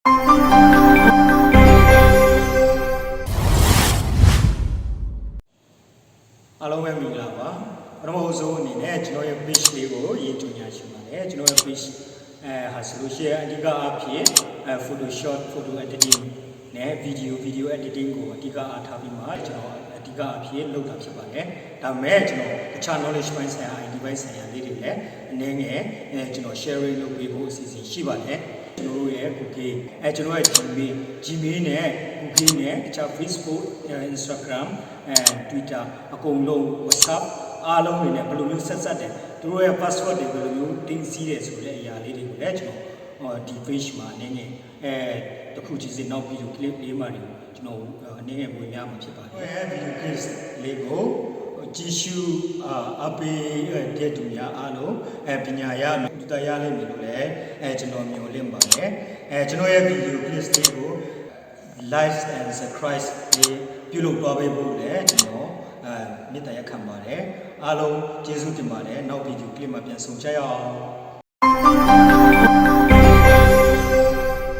အားလုံးပဲမင်္ဂလာပါပထမဆုံးအနေနဲ့ကျွန်တော်ရဲ့ page လေးကိုရေးကြညာရှိပါတယ်ကျွန်တော်ရဲ့ page ဟာဆိုလို့ရှိရင်အဓိကအဖြစ် Photoshop photo editing နဲ့ video editing ကိုအဓိကအားထားပြီးမှကျွန်တော်အဓိကအဖြစ်လုပ်တာဖြစ်ပါတယ်ဒါပေမဲ့ကျွန်တော်တခြား knowledge ပိုင်းဆိုင်ရာ IT ပိုင်းဆိုင်ရာလေးတွေလည်းအနေငယ်ကျွန်တော် sharing လုပ်ပေးဖို့အစီအစဉ်ရှိပါတယ်ကျွန်တော်ရဲ့ Google ကျွန်တော်ရဲ့ Gmail နဲ့ Google နဲ့တခြား Facebook Instagram Twitter အကုန်လုံး WhatsApp အားလုံးတွေနဲ့ဘယ်လိုမျိုးဆက်တယ်သူတို့ရဲ့ password တွေဘယ်လိုမျိုးတင်စီးတယ်ဆိုတဲ့အရာလေးတွေကိုလည်းကျွန်တော်ဒီ page မှာအနေနဲ့တခုချင်းစီနောက်ပြီး clip လေးမှာကျွန်တော်အနေနဲ့ဝင်ရမှာဖြစ်ပါတယ် video clip လေးကိုကြည့်ရှုအပေးတဲ့သူများအားလုံးပညာရလူသားရလိမ့်မယ်လို့လည်းကျွန်တော်မျှော်လင့်ပါတယ်ကျွန်တော်ရဲ့ video clip လေးကို like and subscribe ပြုလုပ်သွားပေးဖို့လည်းကျွန်တော်မေတ္တာရပ်ခံပါတယ်အားလုံးကျေးဇူးတင်ပါတယ်နောက် video clip မှာပြန်ဆုံကြရအောင်